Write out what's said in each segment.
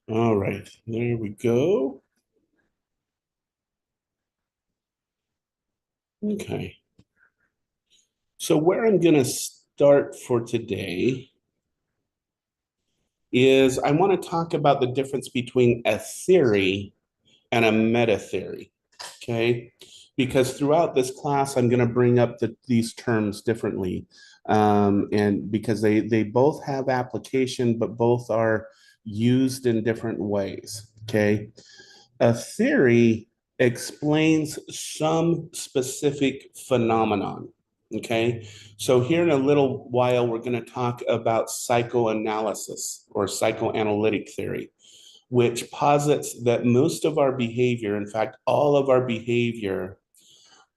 All right, there we go. Okay. So where I'm going to start for today is I want to talk about the difference between a theory and a meta theory. Okay. Because throughout this class, I'm going to bring up these terms differently. And because they both have application, but both are used in different ways. Okay. A theory explains some specific phenomenon. Okay. So, here in a little while, we're going to talk about psychoanalysis or psychoanalytic theory, which posits that most of our behavior, in fact, all of our behavior,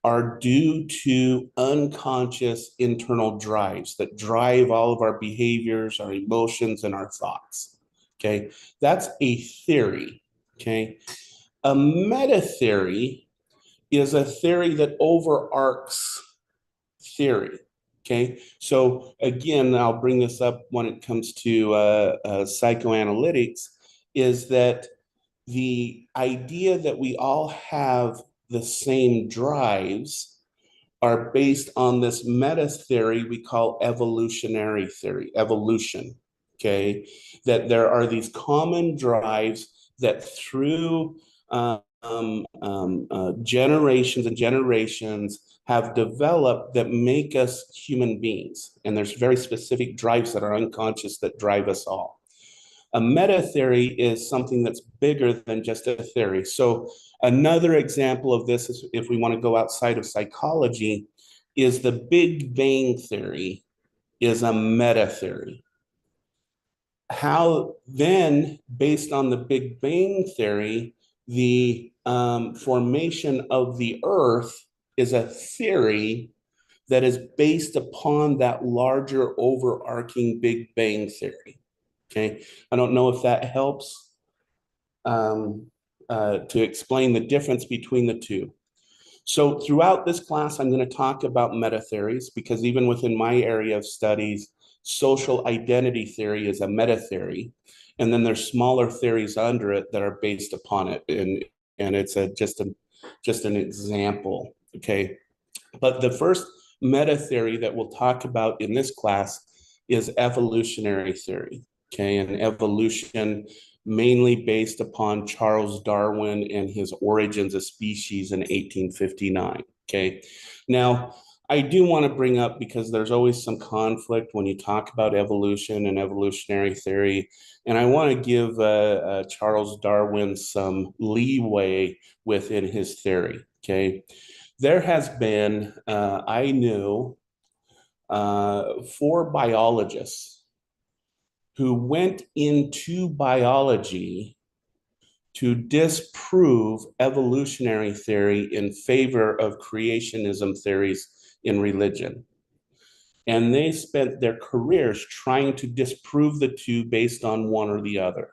are due to unconscious internal drives that drive all of our behaviors, our emotions, and our thoughts. Okay. That's a theory. Okay. A meta theory is a theory that overarches theory. Okay. So, again, I'll bring this up when it comes to psychoanalytics is that the idea that we all have the same drives are based on this meta theory we call evolutionary theory, evolution. Okay. That there are these common drives that through generations and generations have developed that make us human beings. And there's very specific drives that are unconscious that drive us all. A meta theory is something that's bigger than just a theory. So, another example of this is if we want to go outside of psychology, is the Big Bang theory is a meta theory. How then, based on the Big Bang theory, the formation of the Earth is a theory that is based upon that larger overarching Big Bang theory. Okay. I don't know if that helps to explain the difference between the two. So, throughout this class, I'm going to talk about meta theories because even within my area of studies, social identity theory is a meta theory. And then there's smaller theories under it that are based upon it. And it's just an example. Okay. But the first meta theory that we'll talk about in this class is evolutionary theory. Okay. And evolution mainly based upon Charles Darwin and his Origins of Species in 1859. Okay. Now, I do want to bring up because there's always some conflict when you talk about evolution and evolutionary theory. And I want to give Charles Darwin some leeway within his theory. Okay. There has been, I knew, four biologists who went into biology to disprove evolutionary theory in favor of creationism theories in religion. And they spent their careers trying to disprove the two based on one or the other.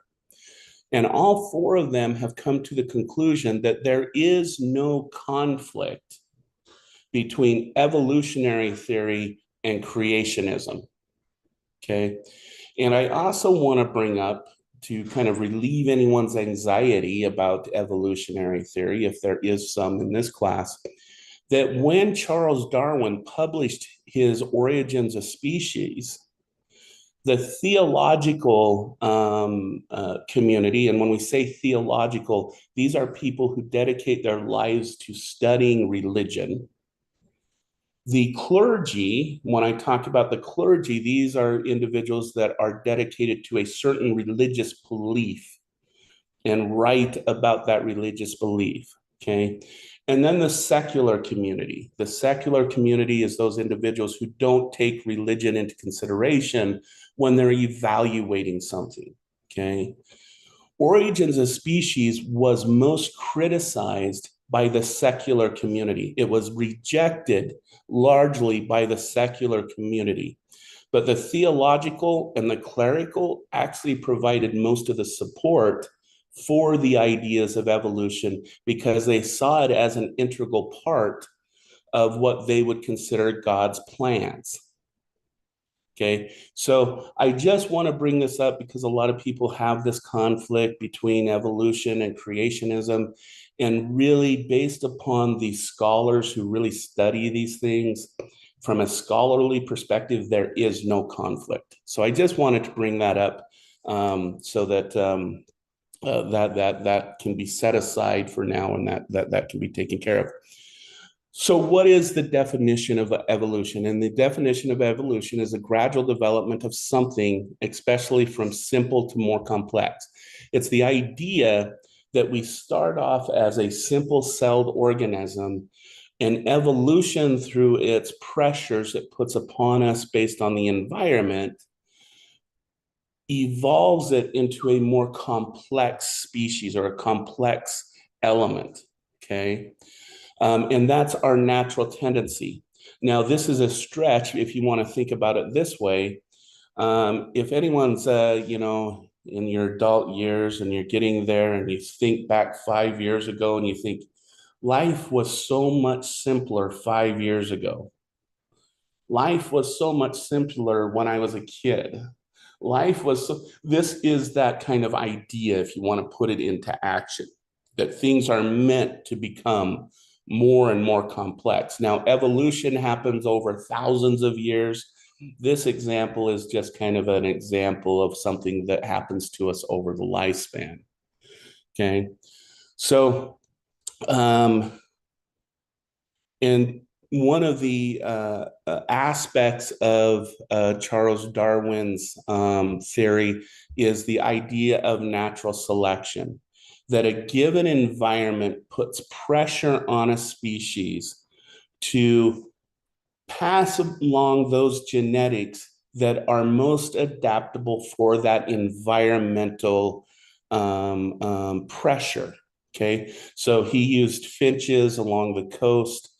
And all four of them have come to the conclusion that there is no conflict between evolutionary theory and creationism. Okay. And I also want to bring up to kind of relieve anyone's anxiety about evolutionary theory, if there is some in this class, that when Charles Darwin published his Origins of Species, the theological community, and when we say theological, these are people who dedicate their lives to studying religion. The clergy, when I talk about the clergy, these are individuals that are dedicated to a certain religious belief and write about that religious belief. Okay. And then the secular community. The secular community is those individuals who don't take religion into consideration when they're evaluating something. Okay. Origins of Species was most criticized by the secular community. It was rejected largely by the secular community. But the theological and the clerical actually provided most of the support for the ideas of evolution because they saw it as an integral part of what they would consider God's plans. Okay, so I just want to bring this up because a lot of people have this conflict between evolution and creationism. And really, based upon the scholars who really study these things, from a scholarly perspective, there is no conflict. So I just wanted to bring that up so that that can be set aside for now, and that can be taken care of. So, what is the definition of evolution? And the definition of evolution is a gradual development of something, especially from simple to more complex. It's the idea that we start off as a simple celled organism, and evolution, through its pressures it puts upon us based on the environment, evolves it into a more complex species or a complex element. Okay. And that's our natural tendency. Now, this is a stretch if you want to think about it this way. If anyone's, in your adult years and you're getting there and you think back 5 years ago and you think life was so much simpler 5 years ago. Life was so much simpler when I was a kid. This is that kind of idea, if you want to put it into action, that things are meant to become more and more complex. Now, evolution happens over thousands of years. This example is just kind of an example of something that happens to us over the lifespan. Okay. So, and one of the aspects of Charles Darwin's theory is the idea of natural selection, that a given environment puts pressure on a species to pass along those genetics that are most adaptable for that environmental pressure. Okay, so he used finches along the coast,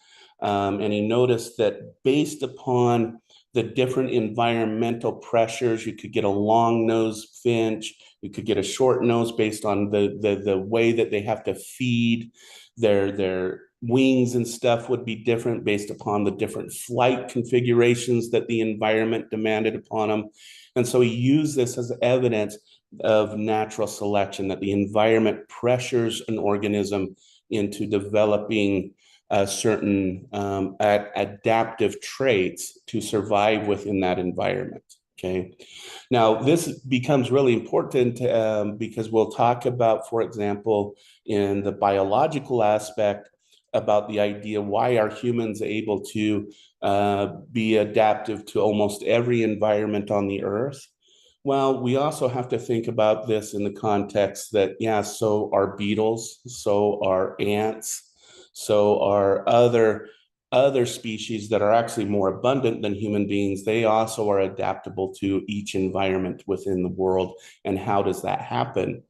and he noticed that based upon the different environmental pressures, you could get a long-nosed finch, you could get a short nose based on the way that they have to feed. Their wings and stuff would be different based upon the different flight configurations that the environment demanded upon them. And so he used this as evidence of natural selection, that the environment pressures an organism into developing certain adaptive traits to survive within that environment. Okay. Now, this becomes really important because we'll talk about, for example, in the biological aspect, about the idea why are humans able to be adaptive to almost every environment on the earth. Well, we also have to think about this in the context that, yeah, so are beetles, so are ants, so are other species that are actually more abundant than human beings. They also are adaptable to each environment within the world. And how does that happen?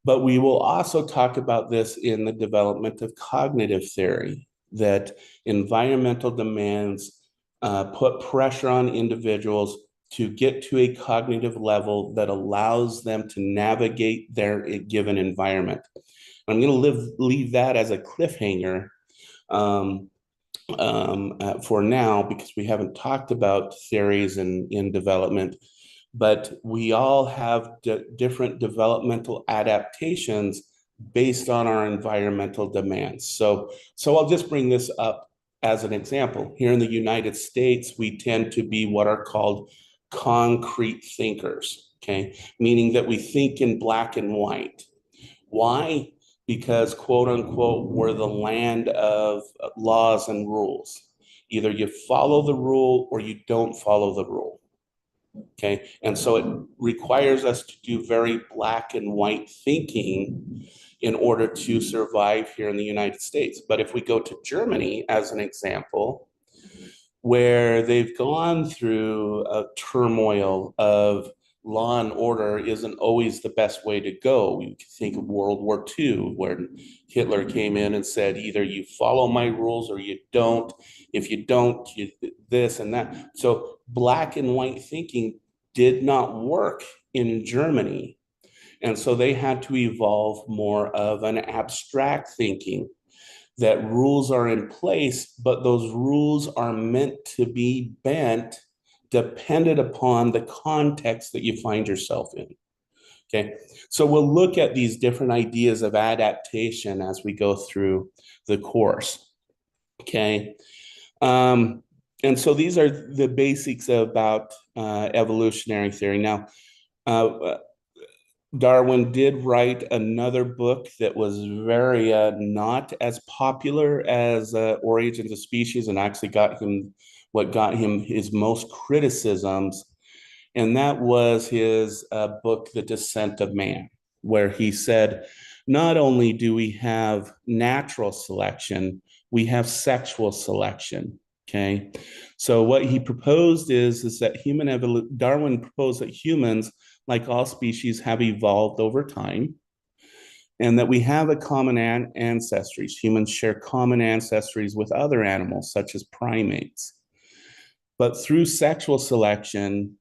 But we will also talk about this in the development of cognitive theory, that environmental demands put pressure on individuals to get to a cognitive level that allows them to navigate their given environment. I'm going to leave that as a cliffhanger for now, because we haven't talked about theories in development, but we all have different developmental adaptations based on our environmental demands. So I'll just bring this up as an example. Here in the United States, we tend to be what are called concrete thinkers, okay? Meaning that we think in black and white. Why? Because, quote unquote, we're the land of laws and rules. Either you follow the rule or you don't follow the rule. Okay. And so it requires us to do very black and white thinking in order to survive here in the United States. But if we go to Germany as an example, where they've gone through a turmoil of law and order isn't always the best way to go. We think of World War II, where Hitler came in and said, either you follow my rules or you don't. If you don't, you this and that. So black and white thinking did not work in Germany. And so they had to evolve more of an abstract thinking, that rules are in place, but those rules are meant to be bent dependent upon the context that you find yourself in. Okay, so we'll look at these different ideas of adaptation as we go through the course. Okay, and so these are the basics about evolutionary theory. Now, uh, Darwin did write another book that was very not as popular as Origins of Species, and actually got him what got him his most criticisms, and that was his book, The Descent of Man, where he said, not only do we have natural selection, we have sexual selection. Okay, so what he proposed is that Darwin proposed that humans, like all species, have evolved over time, and that we have a common ancestries. Humans share common ancestries with other animals, such as primates. But through sexual selection,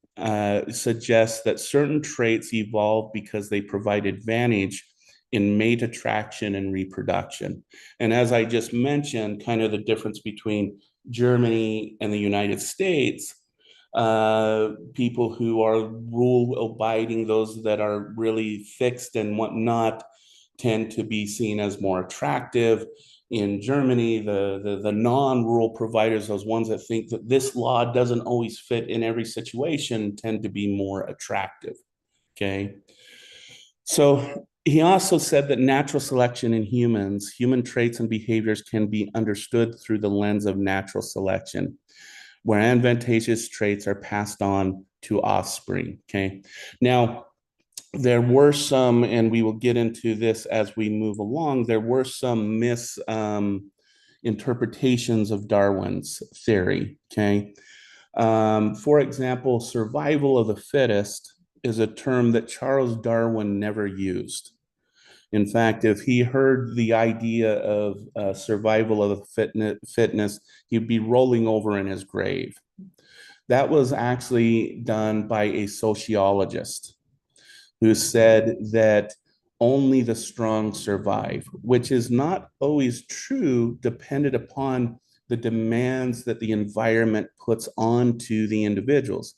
suggests that certain traits evolve because they provide advantage in mate attraction and reproduction. And as I just mentioned, kind of the difference between Germany and the United States, people who are rule abiding, those that are really fixed and whatnot, tend to be seen as more attractive. In Germany, the non-rule providers, those ones that think that this law doesn't always fit in every situation, tend to be more attractive. Okay. So he also said that natural selection in humans, human traits and behaviors can be understood through the lens of natural selection, where advantageous traits are passed on to offspring. Okay. Now, there were some, and we will get into this as we move along, there were some misinterpretations of Darwin's theory. Okay. For example, survival of the fittest is a term that Charles Darwin never used. In fact, if he heard the idea of survival of the fitness, he'd be rolling over in his grave. That was actually done by a sociologist who said that only the strong survive, which is not always true, dependent upon the demands that the environment puts onto the individuals.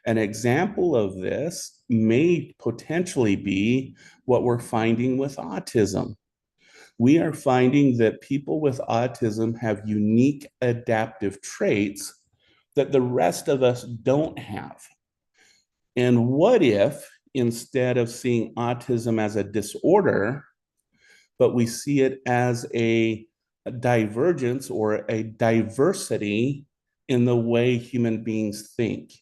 An example of this may potentially be what we're finding with autism. We are finding that people with autism have unique adaptive traits that the rest of us don't have. And what if, instead of seeing autism as a disorder, but we see it as a divergence or a diversity in the way human beings think?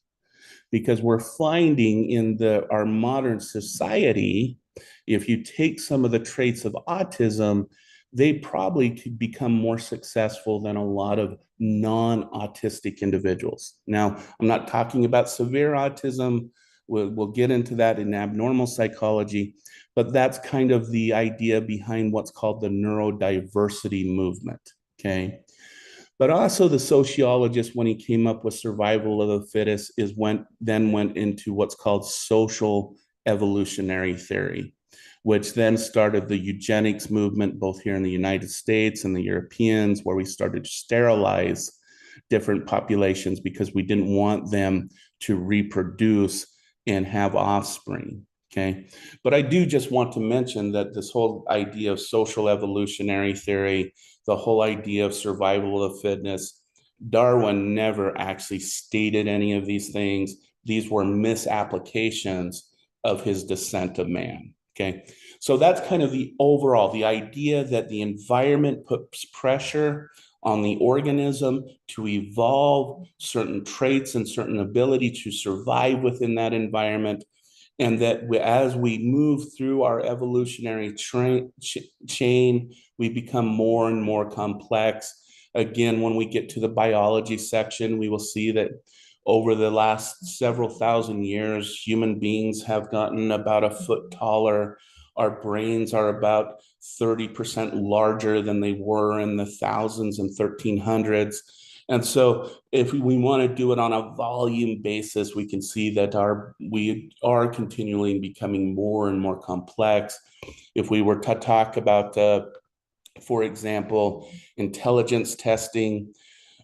Because we're finding in our modern society, if you take some of the traits of autism, they probably could become more successful than a lot of non-autistic individuals. Now, I'm not talking about severe autism. We'll get into that in abnormal psychology, but that's kind of the idea behind what's called the neurodiversity movement. Okay. But also the sociologist, when he came up with survival of the fittest, went into what's called social evolutionary theory, which then started the eugenics movement, both here in the United States and the Europeans, where we started to sterilize different populations because we didn't want them to reproduce and have offspring. Okay. But I do just want to mention that this whole idea of social evolutionary theory, the whole idea of survival of fitness, Darwin never actually stated any of these things. These were misapplications of his Descent of Man. Okay. So that's kind of the overall, the idea that the environment puts pressure on the organism to evolve certain traits and certain ability to survive within that environment. And that as we move through our evolutionary chain, we become more and more complex. Again, when we get to the biology section, we will see that over the last several thousand years, human beings have gotten about a foot taller. Our brains are about 30% larger than they were in the thousands and 1300s. And so if we want to do it on a volume basis, we can see that we are continually becoming more and more complex. If we were to talk about, for example, intelligence testing,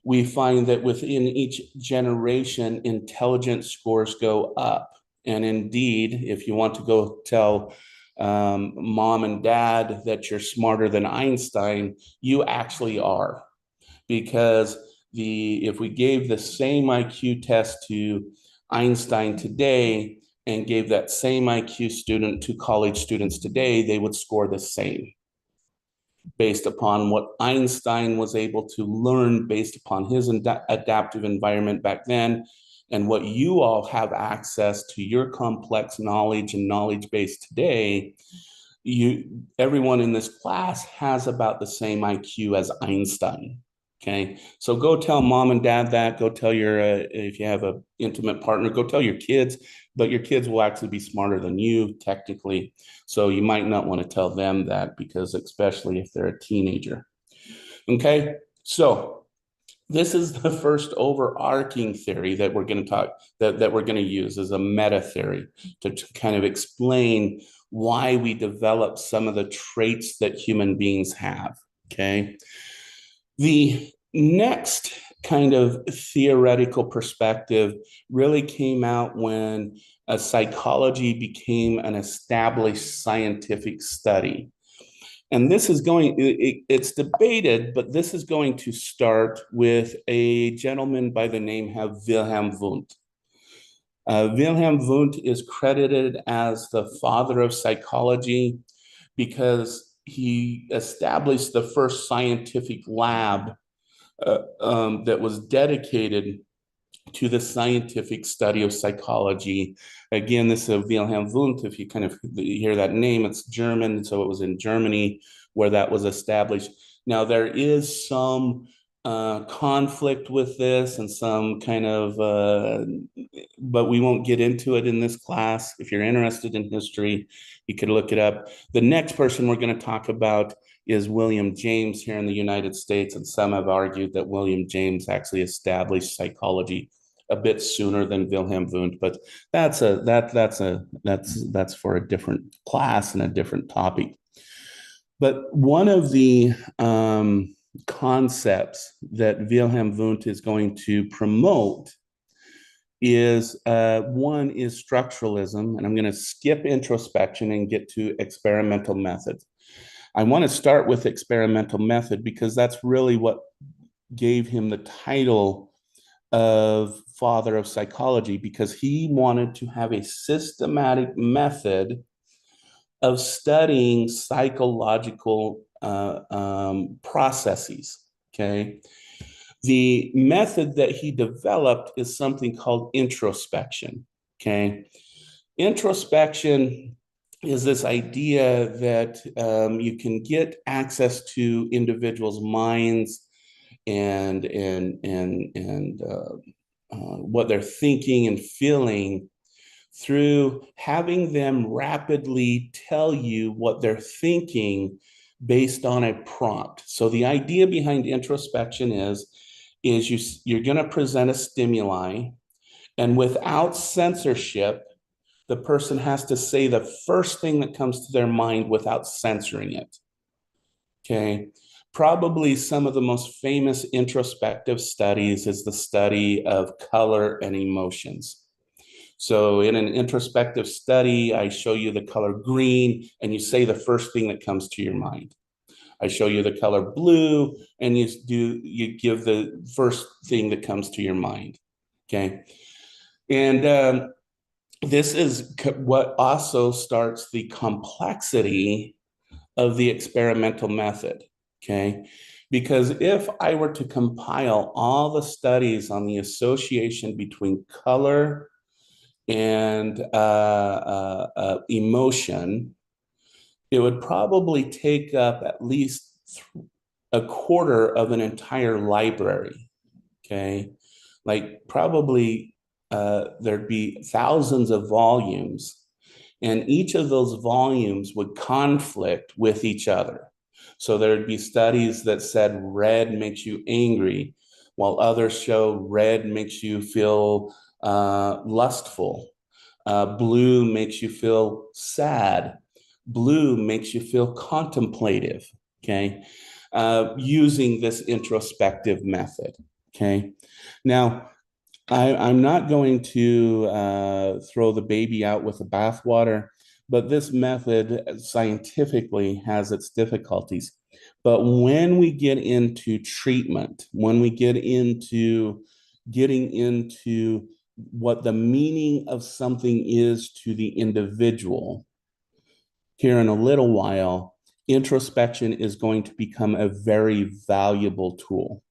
we find that within each generation, intelligence scores go up. And indeed, if you want to go tell mom and dad that you're smarter than Einstein, you actually are. Because if we gave the same IQ test to Einstein today and gave that same IQ student to college students today, they would score the same based upon what Einstein was able to learn based upon his adaptive environment back then, and what you all have access to your complex knowledge and knowledge base today. Everyone in this class has about the same IQ as Einstein. Okay, so go tell mom and dad that. Go tell your if you have an intimate partner, go tell your kids. But your kids will actually be smarter than you technically, so you might not want to tell them that, because especially if they're a teenager. Okay, so this is the first overarching theory that we're going to talk that we're going to use as a meta theory to kind of explain why we develop some of the traits that human beings have. Okay. The next kind of theoretical perspective really came out when psychology became an established scientific study. And this is it's debated, but this is going to start with a gentleman by the name of Wilhelm Wundt. Wilhelm Wundt is credited as the father of psychology because he established the first scientific lab that was dedicated to the scientific study of psychology. Again, this is Wilhelm Wundt. If you kind of hear that name, it's German, so it was in Germany where that was established. Now, there is some conflict with this and some kind of, but we won't get into it in this class. If you're interested in history, you could look it up. The next person we're going to talk about is William James here in the United States, and some have argued that William James actually established psychology a bit sooner than Wilhelm Wundt, but that's for a different class and a different topic. But one of the concepts that Wilhelm Wundt is going to promote is one is structuralism, and I'm going to skip introspection and get to experimental methods. I want to start with experimental method because that's really what gave him the title of father of psychology, because he wanted to have a systematic method of studying psychological processes. Okay. The method that he developed is something called introspection. Okay. Introspection is this idea that you can get access to individuals' minds and what they're thinking and feeling through having them rapidly tell you what they're thinking based on a prompt. So the idea behind introspection is you're going to present a stimuli, and without censorship, the person has to say the first thing that comes to their mind without censoring it. Okay. Probably some of the most famous introspective studies is the study of color and emotions. So in an introspective study, I show you the color green and you say the first thing that comes to your mind. I show you the color blue and you give the first thing that comes to your mind. Okay. And this is what also starts the complexity of the experimental method. Okay. Because if I were to compile all the studies on the association between color and emotion, it would probably take up at least a quarter of an entire library. Okay. Like probably there'd be thousands of volumes, and each of those volumes would conflict with each other. So there'd be studies that said red makes you angry, while others show red makes you feel lustful. Blue makes you feel sad. Blue makes you feel contemplative, okay? Using this introspective method, Okay. Now, I'm not going to throw the baby out with the bathwater, but this method scientifically has its difficulties. But when we get into treatment, when we get into getting into what the meaning of something is to the individual, here in a little while, introspection is going to become a very valuable tool.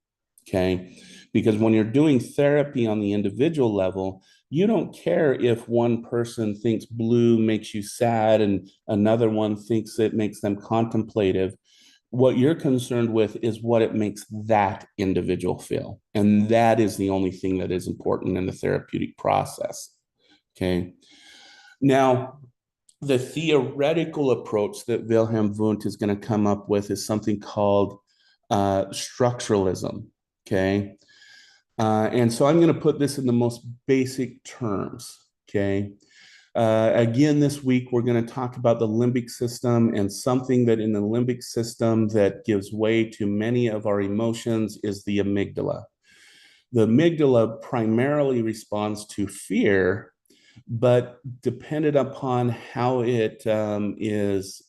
Okay. Because when you're doing therapy on the individual level, you don't care if one person thinks blue makes you sad and another one thinks it makes them contemplative. What you're concerned with is what it makes that individual feel. And that is the only thing that is important in the therapeutic process. Okay. Now, the theoretical approach that Wilhelm Wundt is going to come up with is something called structuralism. Okay. And so I'm going to put this in the most basic terms. Okay. Again, this week, we're going to talk about the limbic system, and something that in the limbic system that gives way to many of our emotions is the amygdala. The amygdala primarily responds to fear, but dependent upon how it is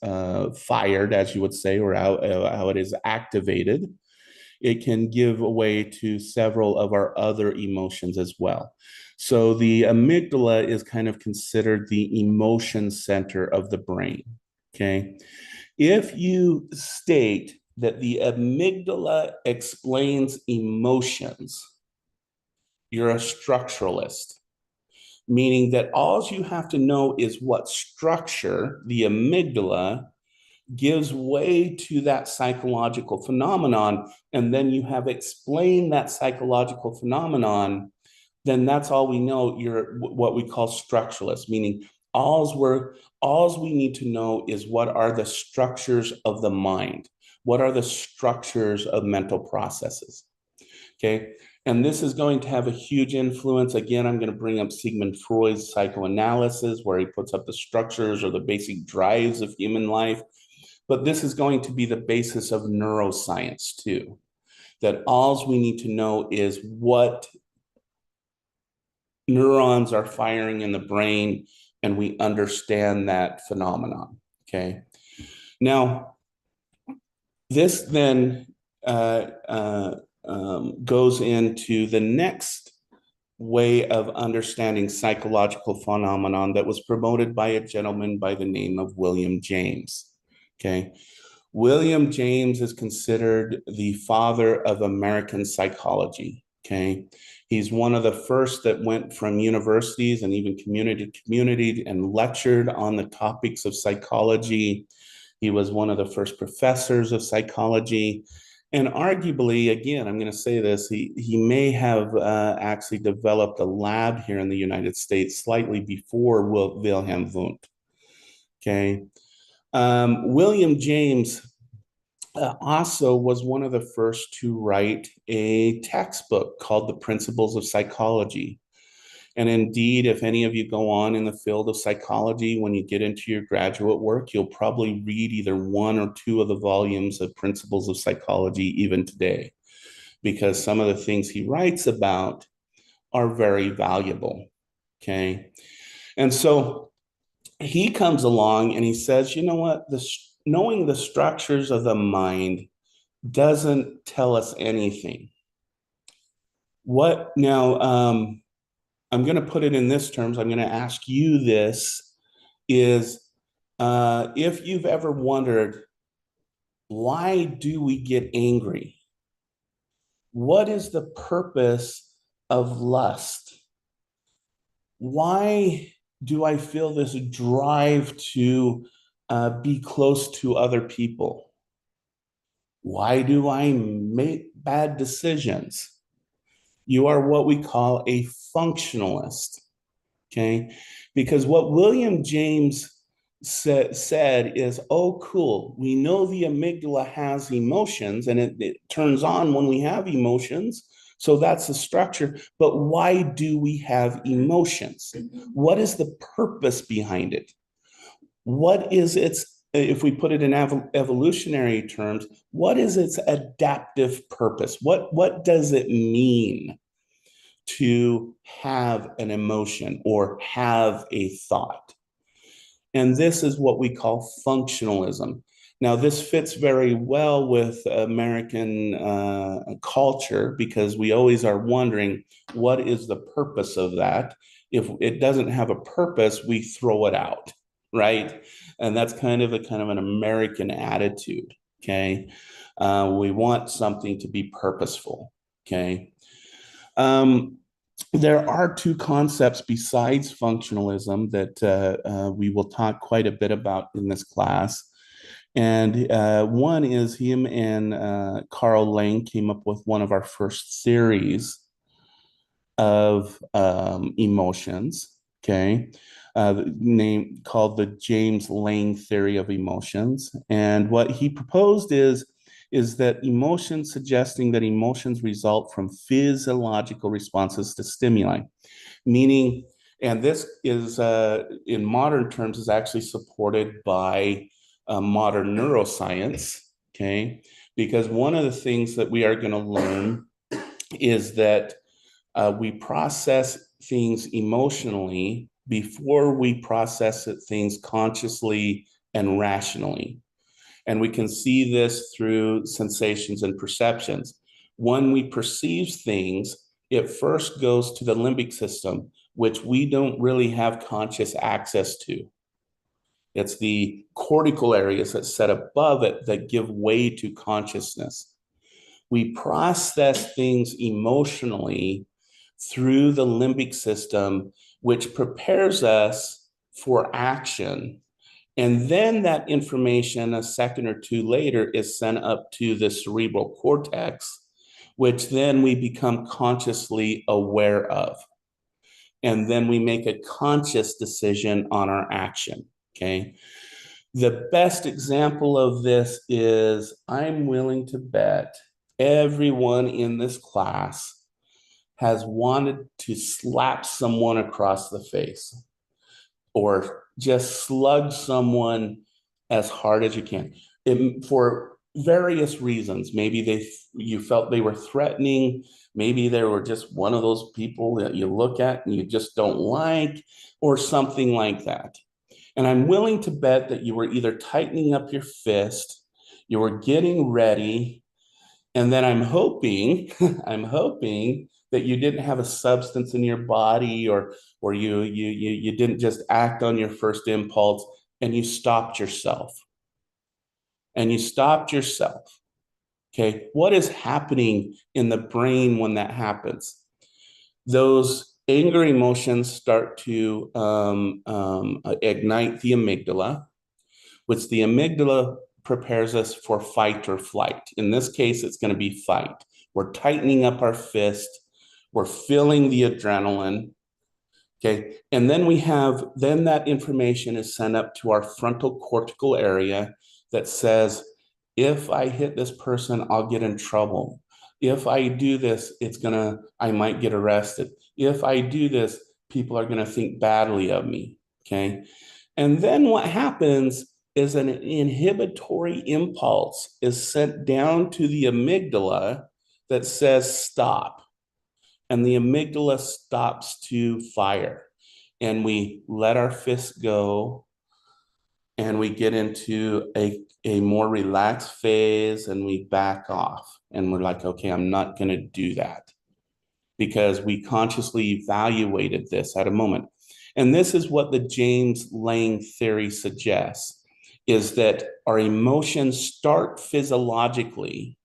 fired, as you would say, or how it is activated, it can give way to several of our other emotions as well. So the amygdala is kind of considered the emotion center of the brain. Okay. If you state that the amygdala explains emotions, you're a structuralist, meaning that all you have to know is what structure the amygdala gives way to that psychological phenomenon, and then you have explained that psychological phenomenon, then that's all we know. You're what we call structuralist, meaning alls we need to know is what are the structures of the mind, what are the structures of mental processes. Okay. And this is going to have a huge influence. Again, I'm going to bring up Sigmund Freud's psychoanalysis, where he puts up the structures or the basic drives of human life. But this is going to be the basis of neuroscience too, that all we need to know is what neurons are firing in the brain, and we understand that phenomenon. Okay. Now, this then goes into the next way of understanding psychological phenomenon that was promoted by a gentleman by the name of William James. Okay. William James is considered the father of American psychology. Okay. He's one of the first that went from universities and even community to community and lectured on the topics of psychology. He was one of the first professors of psychology. And arguably, again, I'm going to say this, he may have actually developed a lab here in the United States slightly before Wilhelm Wundt. Okay. William James also was one of the first to write a textbook called The Principles of Psychology. And indeed, if any of you go on in the field of psychology, when you get into your graduate work, you'll probably read either one or two of the volumes of Principles of Psychology even today, because some of the things he writes about are very valuable. Okay. And so he comes along and he says, you know what? Knowing the structures of the mind doesn't tell us anything. What now? I'm going to put it in this terms. I'm going to ask you this: is if you've ever wondered, why do we get angry? What is the purpose of lust? Why do I feel this drive to be close to other people? Why do I make bad decisions? You are what we call a functionalist, okay? Because what William James said is, oh, cool, we know the amygdala has emotions and it turns on when we have emotions. So that's the structure. But why do we have emotions? What is the purpose behind it? What is its if we put it in evolutionary terms, what is its adaptive purpose? What does it mean to have an emotion or have a thought? And this is what we call functionalism. Now, this fits very well with American culture because we always are wondering what is the purpose of that. If it doesn't have a purpose, we throw it out, right? And that's kind of an American attitude. Okay, we want something to be purposeful. Okay. Um, there are two concepts besides functionalism that we will talk quite a bit about in this class. And one is him and Carl Lang came up with one of our first theories of emotions, okay? Name called the James Lang theory of emotions. And what he proposed is that emotions, suggesting that emotions result from physiological responses to stimuli, meaning, and this is in modern terms is actually supported by modern neuroscience, okay? Because one of the things that we are going to learn is that we process things emotionally before we process things consciously and rationally. And we can see this through sensations and perceptions. When we perceive things, it first goes to the limbic system, which we don't really have conscious access to. It's the cortical areas that sit above it that give way to consciousness. We process things emotionally through the limbic system, which prepares us for action. And then that information, a second or two later, is sent up to the cerebral cortex, which then we become consciously aware of. And then we make a conscious decision on our action. Okay. The best example of this is I'm willing to bet everyone in this class has wanted to slap someone across the face or just slug someone as hard as you can for various reasons. Maybe you felt they were threatening. Maybe they were just one of those people that you look at and you just don't like, or something like that. And I'm willing to bet that you were either tightening up your fist, you were getting ready, and then I'm hoping, I'm hoping that you didn't have a substance in your body, or you didn't just act on your first impulse and you stopped yourself. And you stopped yourself. Okay, what is happening in the brain when that happens? Those anger emotions start to ignite the amygdala, which the amygdala prepares us for fight or flight. In this case, it's going to be fight. We're tightening up our fist. We're feeling the adrenaline. Okay. And then then that information is sent up to our frontal cortical area that says, if I hit this person, I'll get in trouble. If I do this, I might get arrested. If I do this, people are going to think badly of me. Okay. And then what happens is an inhibitory impulse is sent down to the amygdala that says stop. And the amygdala stops to fire. And we let our fists go and we get into a more relaxed phase and we back off. And we're like, okay, I'm not going to do that because we consciously evaluated this at a moment. And this is what the James Lang theory suggests, is that our emotions start physiologically,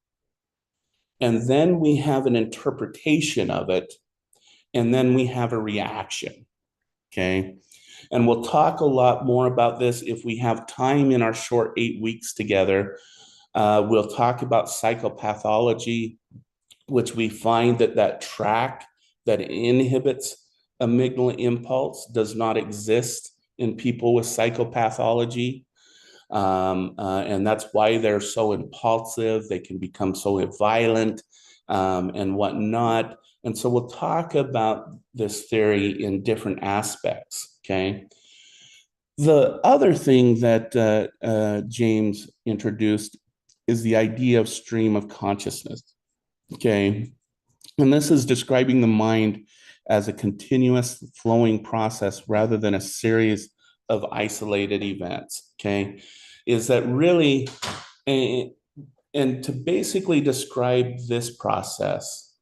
and then we have an interpretation of it, and then we have a reaction, okay? And we'll talk a lot more about this if we have time in our short 8 weeks together. We'll talk about psychopathology, which we find that track that inhibits amygdala impulse does not exist in people with psychopathology. And that's why they're so impulsive. They can become so violent and whatnot. And so we'll talk about this theory in different aspects, okay? The other thing that James introduced is the idea of stream of consciousness. Okay. And this is describing the mind as a continuous flowing process rather than a series of isolated events. Okay. Is that really, and, and to basically describe this process,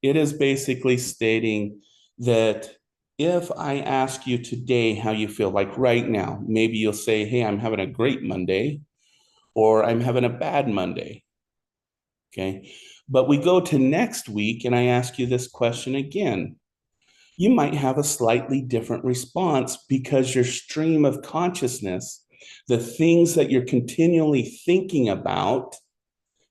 it is basically stating that if I ask you today how you feel, like right now, maybe you'll say, hey, I'm having a great Monday, or I'm having a bad Monday. Okay. But we go to next week and I ask you this question again. You might have a slightly different response because your stream of consciousness, the things that you're continually thinking about,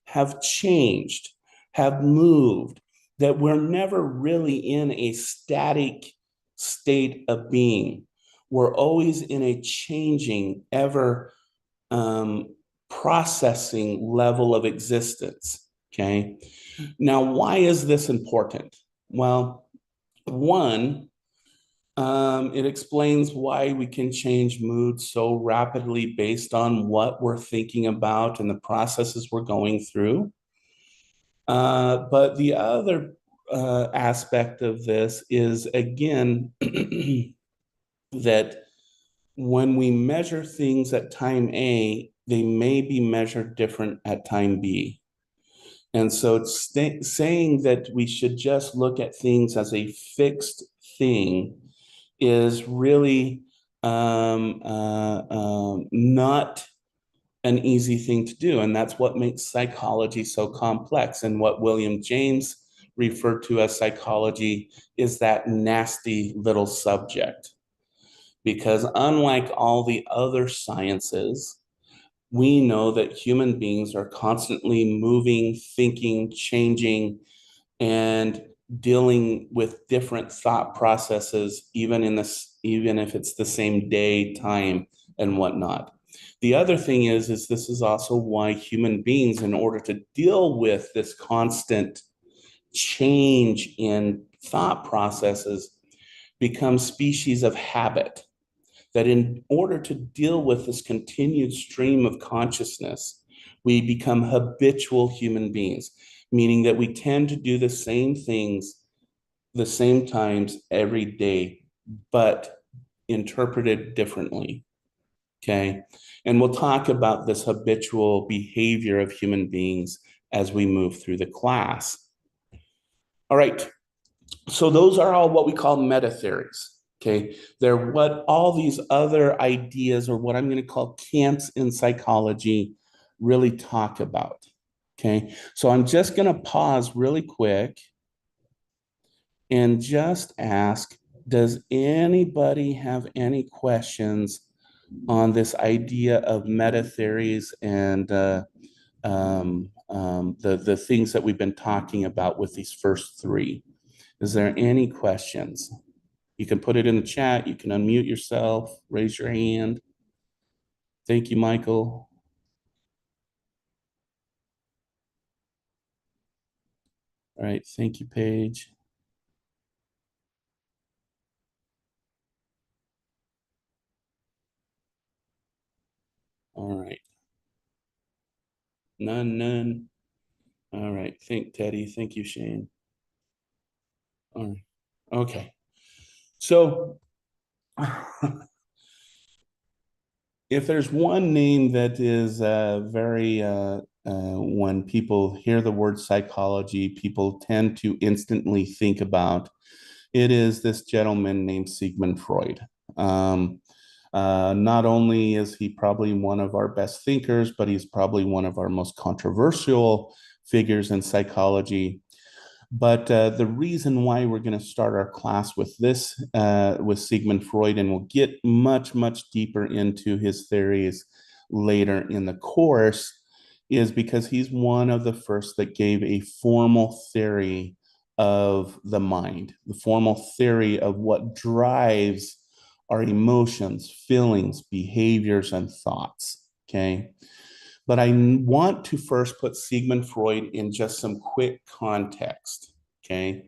have changed, have moved, that we're never really in a static state of being. We're always in a changing, ever um, processing level of existence. Okay. Now, why is this important? Well, one, it explains why we can change mood so rapidly based on what we're thinking about and the processes we're going through. But the other aspect of this is, again, that when we measure things at time A, they may be measured different at time B. And so saying that we should just look at things as a fixed thing is really not an easy thing to do. And that's what makes psychology so complex. And what William James referred to as psychology is that nasty little subject. Because unlike all the other sciences, we know that human beings are constantly moving, thinking, changing, and dealing with different thought processes, even if it's the same day, time, and whatnot. The other thing is this is also why human beings, in order to deal with this constant change in thought processes, become species of habit. That in order to deal with this continued stream of consciousness, we become habitual human beings, meaning that we tend to do the same things the same times every day, but interpreted differently. Okay. And we'll talk about this habitual behavior of human beings as we move through the class. All right. So those are all what we call meta theories. Okay. They're what all these other ideas, or what I'm going to call camps in psychology, really talk about. Okay. So I'm just going to pause really quick and just ask, does anybody have any questions on this idea of meta theories and the things that we've been talking about with these first three? Is there any questions? You can put it in the chat. You can unmute yourself, raise your hand. Thank you, Michael. All right. Thank you, Paige. All right. None. All right. Thank Teddy. Thank you, Shane. All right. Okay. So if there's one name that is very, when people hear the word psychology, people tend to instantly think about, it is this gentleman named Sigmund Freud. Not only is he probably one of our best thinkers, but he's probably one of our most controversial figures in psychology. But the reason why we're going to start our class with this, with Sigmund Freud, and we'll get much deeper into his theories later in the course, is because he's one of the first that gave a formal theory of the mind, the formal theory of what drives our emotions, feelings, behaviors, and thoughts. Okay. But I want to first put Sigmund Freud in just some quick context. Okay.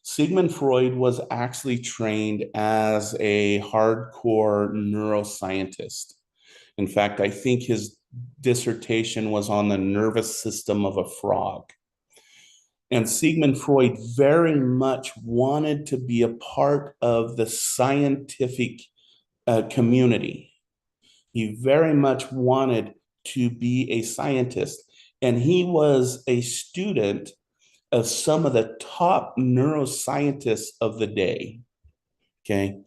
Sigmund Freud was actually trained as a hardcore neuroscientist. In fact, I think his dissertation was on the nervous system of a frog. And Sigmund Freud very much wanted to be a part of the scientific community. He very much wanted to be a scientist. And he was a student of some of the top neuroscientists of the day. Okay.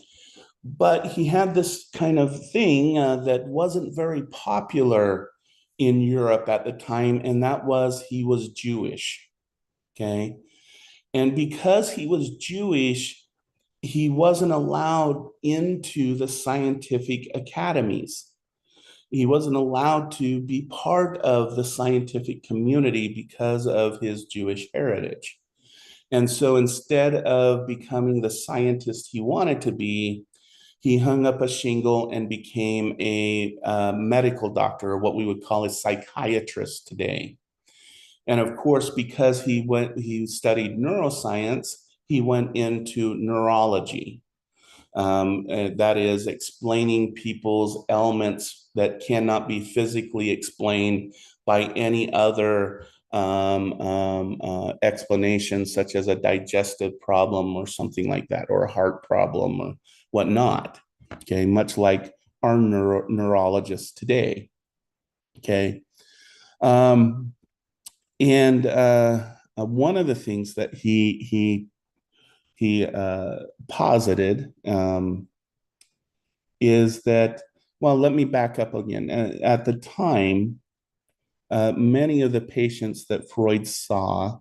But he had this kind of thing that wasn't very popular in Europe at the time, and that was he was Jewish. Okay. And because he was Jewish, he wasn't allowed into the scientific academies. He wasn't allowed to be part of the scientific community because of his Jewish heritage. And so instead of becoming the scientist he wanted to be, he hung up a shingle and became a medical doctor, or what we would call a psychiatrist today. And of course, because he studied neuroscience, he went into neurology. That is explaining people's ailments that cannot be physically explained by any other explanation, such as a digestive problem or something like that, or a heart problem or whatnot. Okay, much like our neurologists today. Okay. Um, and one of the things that he posited is that, well, let me back up again. At the time, many of the patients that Freud saw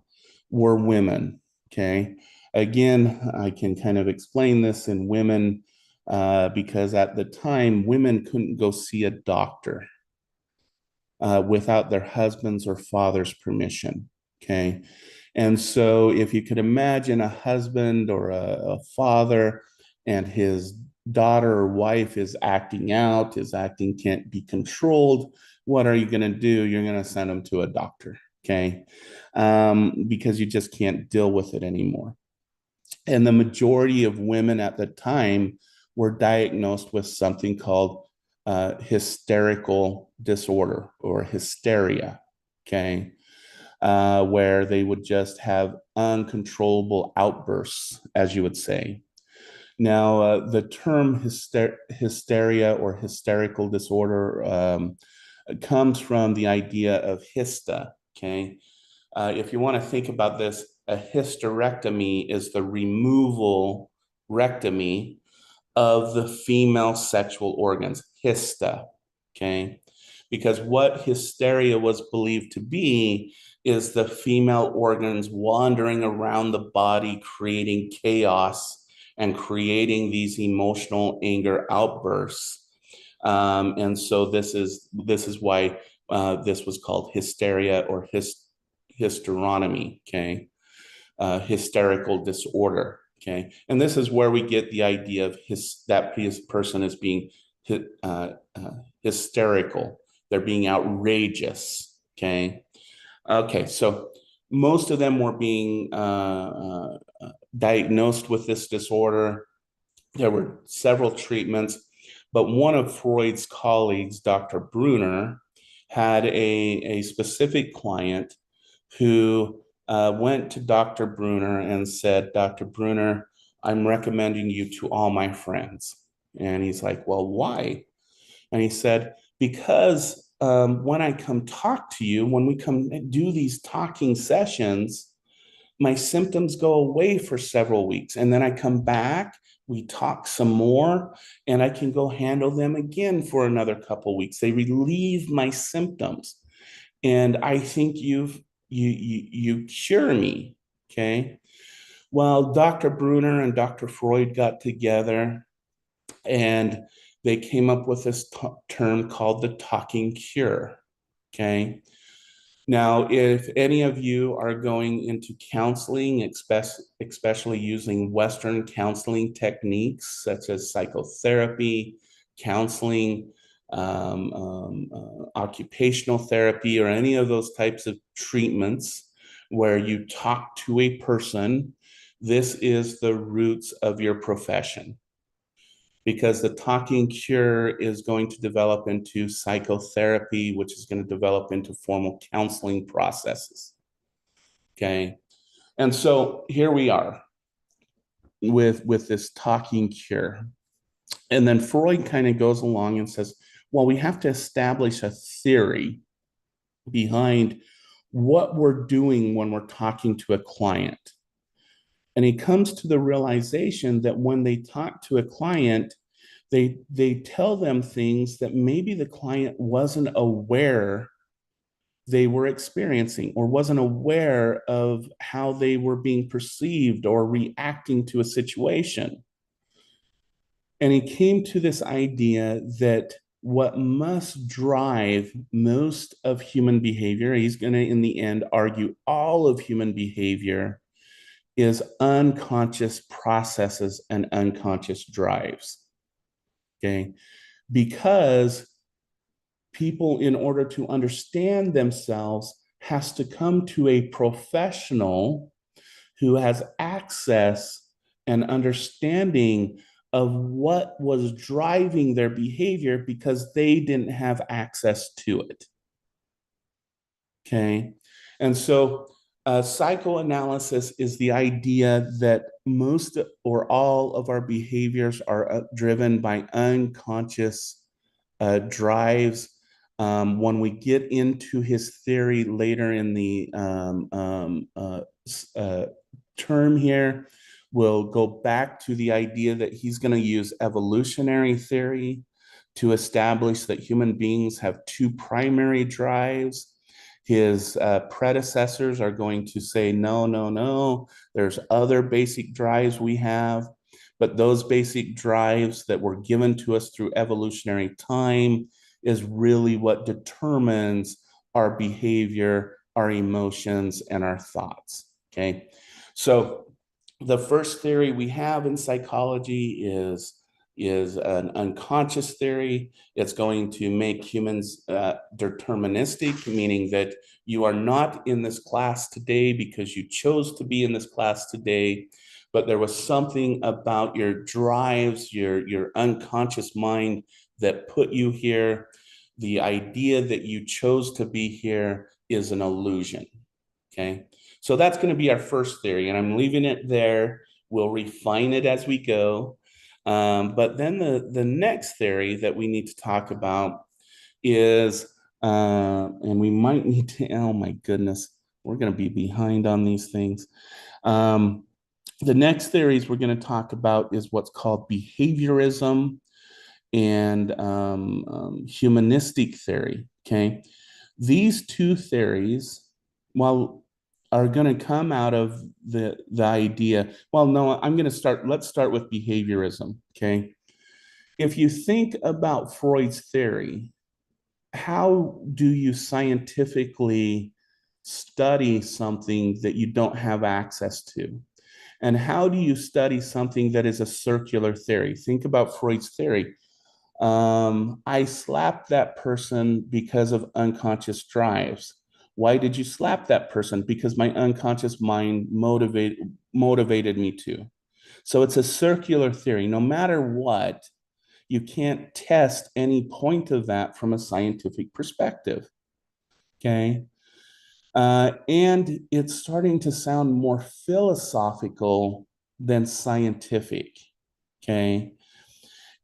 were women. Okay. Again, I can kind of explain this in women because at the time, women couldn't go see a doctor without their husband's or father's permission. Okay. And so, if you could imagine a husband or a father and his daughter or wife is acting out, his acting can't be controlled, what are you going to do? You're going to send them to a doctor. Okay. Because you just can't deal with it anymore. And the majority of women at the time were diagnosed with something called hysterical disorder or hysteria. Okay. Where they would just have uncontrollable outbursts, as you would say. Now, the term hysteria or hysterical disorder comes from the idea of hysta. Okay. If you want to think about this, a hysterectomy is the removal rectomy of the female sexual organs, hysta. Okay. Because what hysteria was believed to be is the female organs wandering around the body, creating chaos and creating these emotional anger outbursts. And so this is why this was called hysteria or hysteronomy. Okay, hysterical disorder. Okay, and this is where we get the idea of that person is being hysterical. They're being outrageous. Okay. Okay. So most of them were being diagnosed with this disorder. There were several treatments, but one of Freud's colleagues, Dr. Brunner, had a specific client who went to Dr. Brunner and said, Dr. Brunner, I'm recommending you to all my friends. And he's like, well, why? And he said, because when I come talk to you, when we come do these talking sessions, my symptoms go away for several weeks. And then I come back, we talk some more, and I can go handle them again for another couple weeks. They relieve my symptoms. And I think you cure me. Okay. Well, Dr. Brunner and Dr. Freud got together and they came up with this term called the talking cure. Okay. Now, if any of you are going into counseling, especially using Western counseling techniques such as psychotherapy, counseling, occupational therapy, or any of those types of treatments where you talk to a person this is the roots of your profession, because the talking cure is going to develop into psychotherapy, which is going to develop into formal counseling processes. Okay. And so here we are with this talking cure. And then Freud kind of goes along and says, well, we have to establish a theory behind what we're doing when we're talking to a client. And he comes to the realization that when they talk to a client, they tell them things that maybe the client wasn't aware they were experiencing, or wasn't aware of how they were being perceived or reacting to a situation. And he came to this idea that what must drive most of human behavior, he's going to, in the end, argue all of human behavior, is unconscious processes and unconscious drives. Okay. Because people, in order to understand themselves, has to come to a professional who has access and understanding of what was driving their behavior, because they didn't have access to it. Okay. And so psychoanalysis is the idea that most or all of our behaviors are driven by unconscious drives. When we get into his theory later in the term here, we'll go back to the idea that he's going to use evolutionary theory to establish that human beings have two primary drives. His predecessors are going to say, no, no, no, there's other basic drives we have, but those basic drives that were given to us through evolutionary time is really what determines our behavior, our emotions, and our thoughts. Okay. So the first theory we have in psychology is an unconscious theory. It's going to make humans deterministic, meaning that you are not in this class today because you chose to be in this class today, but there was something about your drives, your unconscious mind that put you here. The idea that you chose to be here is an illusion. Okay. So that's going to be our first theory, and I'm leaving it there. We'll refine it as we go. But then the next theory that we need to talk about is, and we might need to, oh my goodness, we're going to be behind on these things. The next theories we're going to talk about is what's called behaviorism and humanistic theory. Okay. These two theories, while are going to come out of the idea, well, no, let's start with behaviorism. Okay. If you think about Freud's theory, how do you scientifically study something that you don't have access to? And how do you study something that is a circular theory? Think about Freud's theory. I slapped that person because of unconscious drives. Why did you slap that person? Because my unconscious mind motivated me to. So it's a circular theory. No matter what, you can't test any point of that from a scientific perspective. Okay. And it's starting to sound more philosophical than scientific. Okay.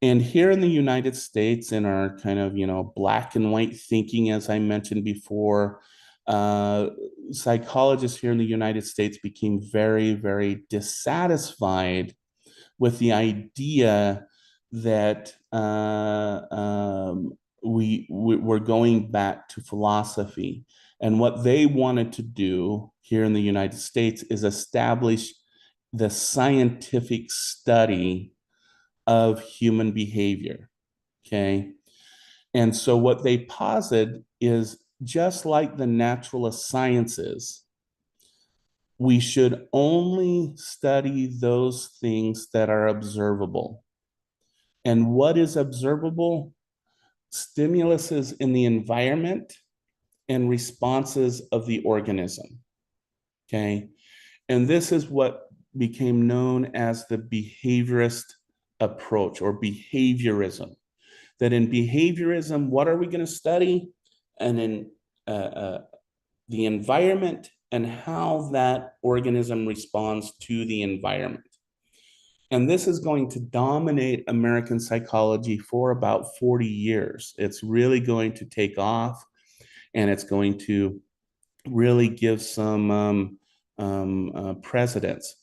And here in the United States, in our kind of, black and white thinking, as I mentioned before, psychologists here in the United States became very, very dissatisfied with the idea that we're going back to philosophy. And what they wanted to do here in the United States is establish the scientific study of human behavior. Okay. And so what they posit is, just like the naturalist sciences, we should only study those things that are observable. And what is observable? Stimuluses in the environment and responses of the organism. Okay. And this is what became known as the behaviorist approach or behaviorism. That in behaviorism, what are we going to study? And in the environment and how that organism responds to the environment. And this is going to dominate American psychology for about 40 years. It's really going to take off, and it's going to really give some precedence.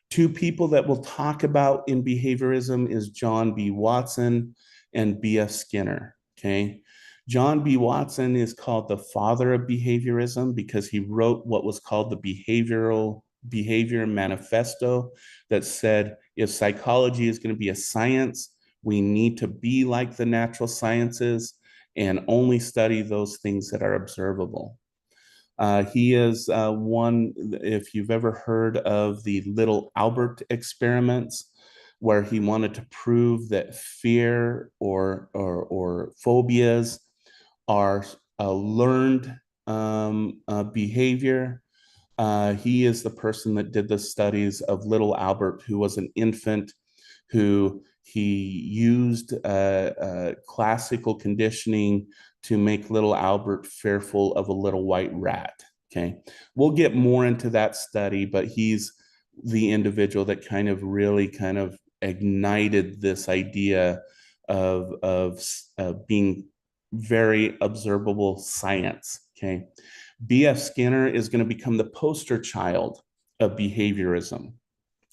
Two people that we'll talk about in behaviorism is John B. Watson and B.F. Skinner. Okay. John B. Watson is called the father of behaviorism because he wrote what was called the behavior manifesto that said if psychology is going to be a science, we need to be like the natural sciences and only study those things that are observable. He is one, if you've ever heard of the little Albert experiments, where he wanted to prove that fear or phobias are a learned behavior. He is the person that did the studies of little Albert, who was an infant, who he used classical conditioning to make little Albert fearful of a little white rat. Okay. We'll get more into that study, but he's the individual that really ignited this idea of being very observable science. Okay. B.F. Skinner is going to become the poster child of behaviorism.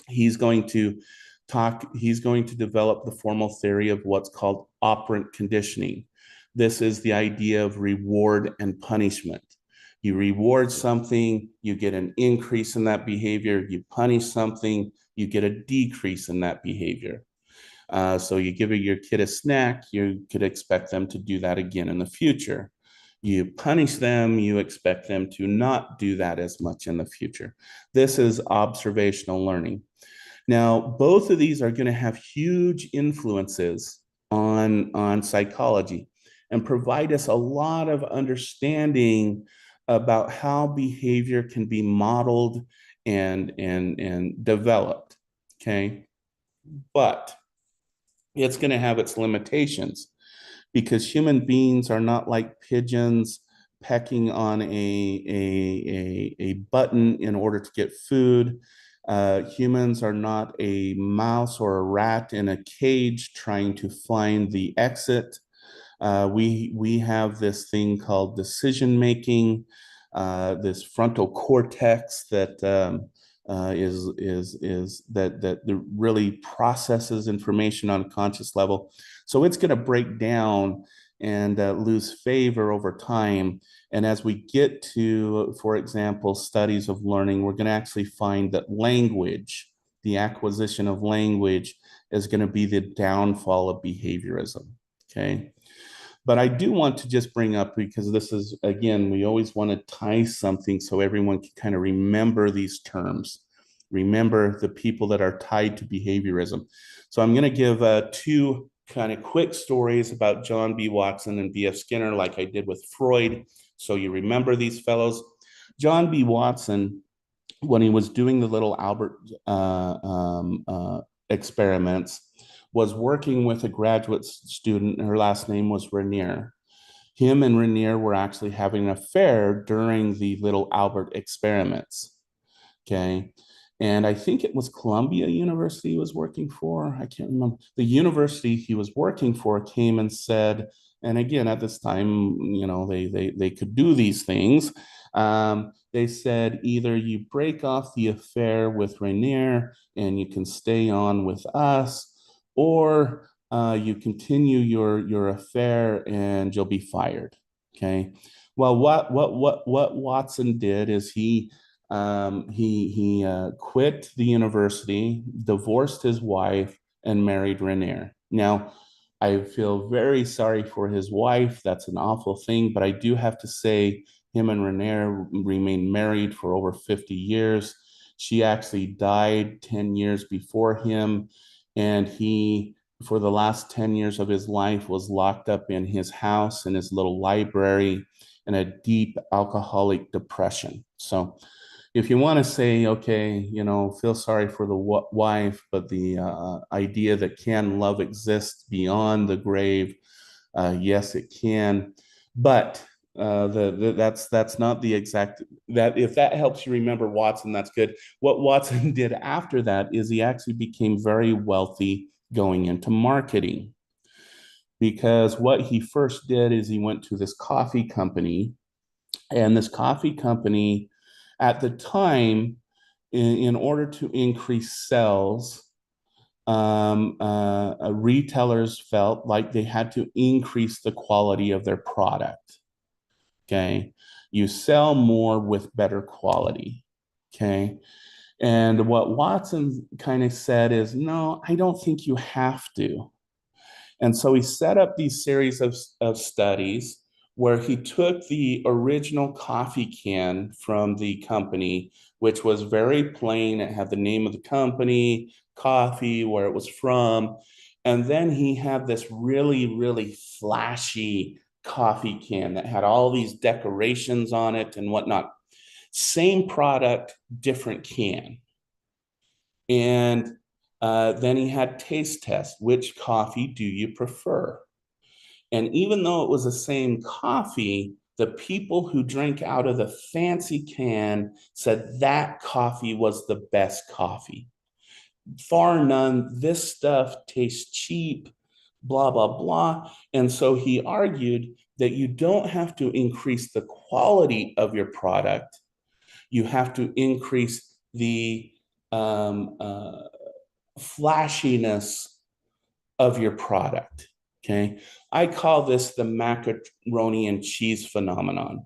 He's going to develop the formal theory of what's called operant conditioning. This is the idea of reward and punishment. You reward something, you get an increase in that behavior. You punish something, you get a decrease in that behavior. So you give your kid a snack, you could expect them to do that again in the future. You punish them, you expect them to not do that as much in the future. This is observational learning. Now, both of these are going to have huge influences on psychology and provide us a lot of understanding about how behavior can be modeled and developed. Okay. But it's going to have its limitations because human beings are not like pigeons pecking on a button in order to get food. Humans are not a mouse or a rat in a cage trying to find the exit. We have this thing called decision making, this frontal cortex that that really processes information on a conscious level. So it's going to break down and lose favor over time. And as we get to, for example, studies of learning, we're going to actually find that language, the acquisition of language, is going to be the downfall of behaviorism. Okay. But I do want to just bring up, because this is, again, we always want to tie something so everyone can kind of remember these terms, remember the people that are tied to behaviorism. So I'm going to give two kind of quick stories about John B. Watson and B.F. Skinner, like I did with Freud. So you remember these fellows. John B. Watson, when he was doing the little Albert experiments, was working with a graduate student. Her last name was Rainier. Him and Rainier were actually having an affair during the little Albert experiments. Okay. And I think it was Columbia University he was working for. I can't remember. The university he was working for came and said, and again, at this time, you know, they could do these things. They said either you break off the affair with Rainier and you can stay on with us, or you continue your affair and you'll be fired. Okay. Well, what Watson did is he quit the university, divorced his wife, and married Rainier. Now, I feel very sorry for his wife. That's an awful thing, but I do have to say him and Rainier remained married for over 50 years. She actually died 10 years before him, and he, for the last 10 years of his life, was locked up in his house, in his little library, in a deep alcoholic depression. So, if you want to say, okay, feel sorry for the wife, but the idea that can love exist beyond the grave, yes, it can. But that's not the exact that. If that helps you remember Watson, that's good. What Watson did after that is he actually became very wealthy going into marketing, because what he first did is he went to this coffee company, and this coffee company at the time, in order to increase sales, retailers felt like they had to increase the quality of their product. Okay. You sell more with better quality. Okay. And what Watson kind of said is, no, I don't think you have to. And so he set up these series of studies where he took the original coffee can from the company, which was very plain. It had the name of the company, coffee, where it was from. And then he had this really, really flashy coffee can that had all these decorations on it and whatnot. Same product, different can. And then he had taste test. Which coffee do you prefer? And even though it was the same coffee, the people who drank out of the fancy can said that coffee was the best coffee. Far none, this stuff tastes cheap, blah, blah, blah. And so he argued that you don't have to increase the quality of your product, you have to increase the um, uh, flashiness of your product. Okay. I call this the macaroni and cheese phenomenon.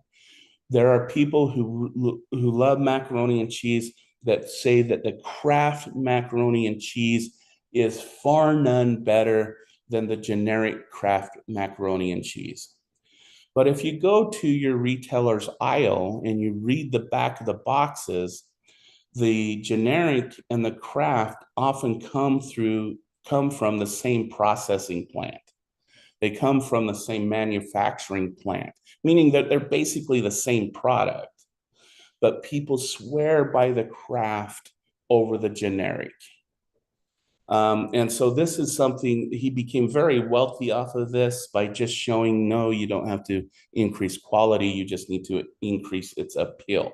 There are people who love macaroni and cheese that say that the Kraft macaroni and cheese is far none better than the generic Kraft macaroni and cheese. But if you go to your retailer's aisle and you read the back of the boxes, the generic and the Kraft often come from the same processing plant. They come from the same manufacturing plant, meaning that they're basically the same product. But people swear by the Kraft over the generic. And so this is something he became very wealthy off of this by just showing, no, you don't have to increase quality, you just need to increase its appeal.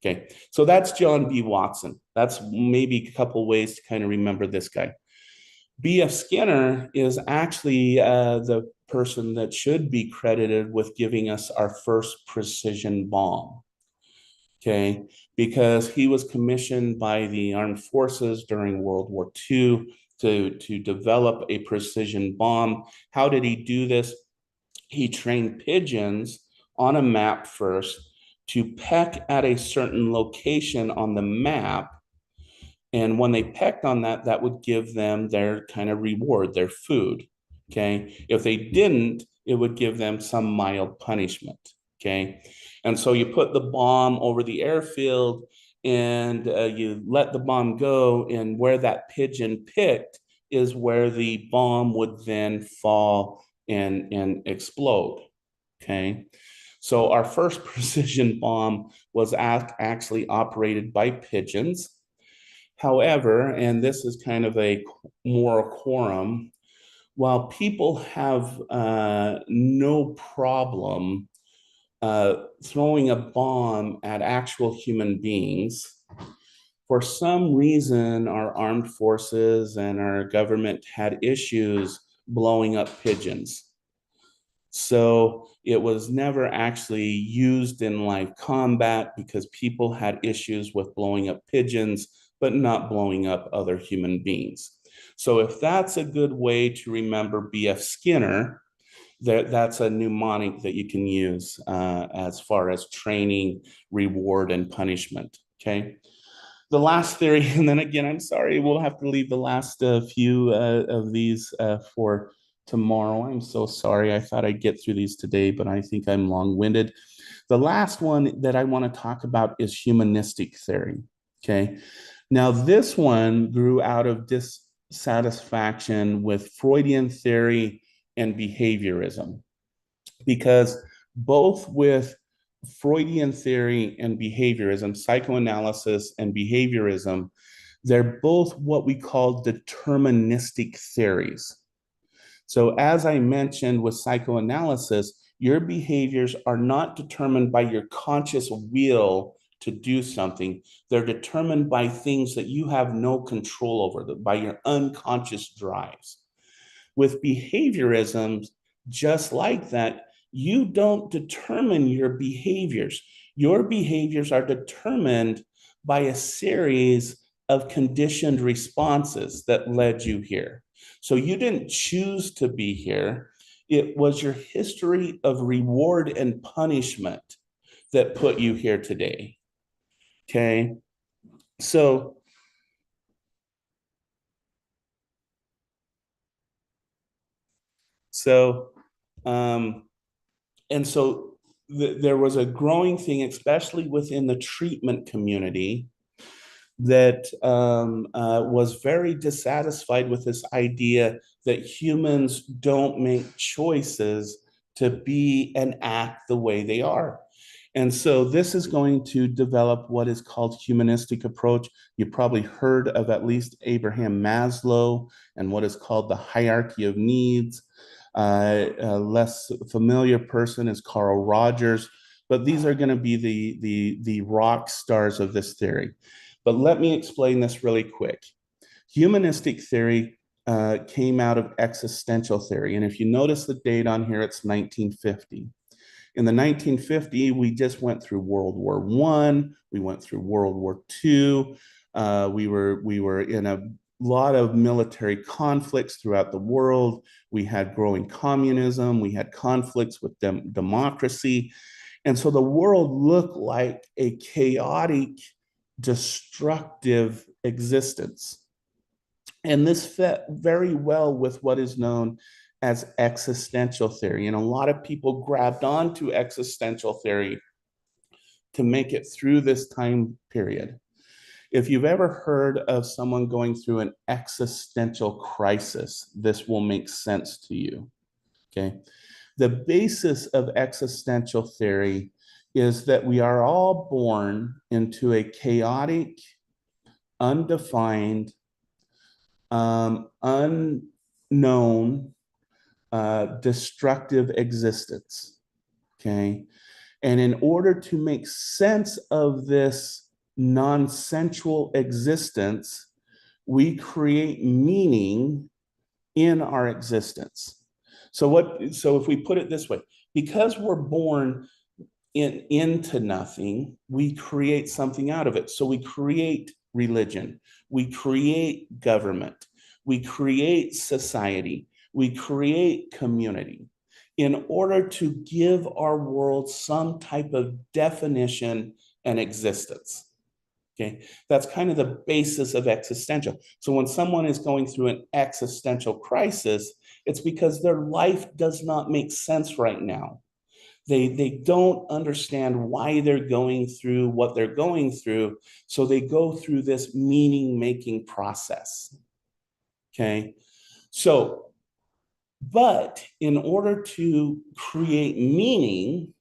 Okay, so that's John B. Watson. That's maybe a couple ways to kind of remember this guy. B.F. Skinner is actually the person that should be credited with giving us our first precision bomb. Okay, because he was commissioned by the armed forces during World War II to develop a precision bomb. How did he do this? He trained pigeons on a map first to peck at a certain location on the map. And when they pecked on that, that would give them their kind of reward, their food. Okay. If they didn't, it would give them some mild punishment. Okay. And so you put the bomb over the airfield and you let the bomb go, and where that pigeon picked is where the bomb would then fall and explode. Okay. So our first precision bomb was actually operated by pigeons. However, and this is kind of a moral quorum, while people have no problem throwing a bomb at actual human beings, for some reason, our armed forces and our government had issues blowing up pigeons. So it was never actually used in live combat because people had issues with blowing up pigeons, but not blowing up other human beings. So if that's a good way to remember B.F. Skinner, that's a mnemonic that you can use as far as training, reward, and punishment. Okay. The last theory, and then again, I'm sorry, we'll have to leave the last few of these for tomorrow. I'm so sorry. I thought I'd get through these today, but I think I'm long-winded. The last one that I want to talk about is humanistic theory. Okay. Now, this one grew out of dissatisfaction with Freudian theory and behaviorism, because both with Freudian theory and behaviorism, psychoanalysis and behaviorism, they're both what we call deterministic theories. So, as I mentioned with psychoanalysis, your behaviors are not determined by your conscious will to do something. They're determined by things that you have no control over, by your unconscious drives. With behaviorism, just like that, you don't determine your behaviors. Your behaviors are determined by a series of conditioned responses that led you here. So you didn't choose to be here. It was your history of reward and punishment that put you here today. Okay. So, so, um, and so there was a growing thing, especially within the treatment community, that was very dissatisfied with this idea that humans don't make choices to be and act the way they are. And so this is going to develop what is called humanistic approach. You probably heard of at least Abraham Maslow and what is called the hierarchy of needs. A less familiar person is Carl Rogers, but these are going to be the rock stars of this theory. But let me explain this really quick. Humanistic theory came out of existential theory. And if you notice the date on here, it's 1950. In the 1950s, we just went through World War I, we went through World War II, we were in a lot of military conflicts throughout the world. We had growing communism, we had conflicts with democracy. And so the world looked like a chaotic, destructive existence. And this fit very well with what is known as existential theory. And a lot of people grabbed onto existential theory to make it through this time period. If you've ever heard of someone going through an existential crisis, this will make sense to you. Okay. The basis of existential theory is that we are all born into a chaotic, undefined, unknown, destructive existence. Okay. And in order to make sense of this non-sensual existence, we create meaning in our existence. So if we put it this way, because we're born into nothing, we create something out of it. So we create religion, we create government, we create society, we create community in order to give our world some type of definition and existence. Okay, that's kind of the basis of existential. So when someone is going through an existential crisis, it's because their life does not make sense right now. They don't understand why they're going through what they're going through. So they go through this meaning making process. Okay. So, but in order to create meaning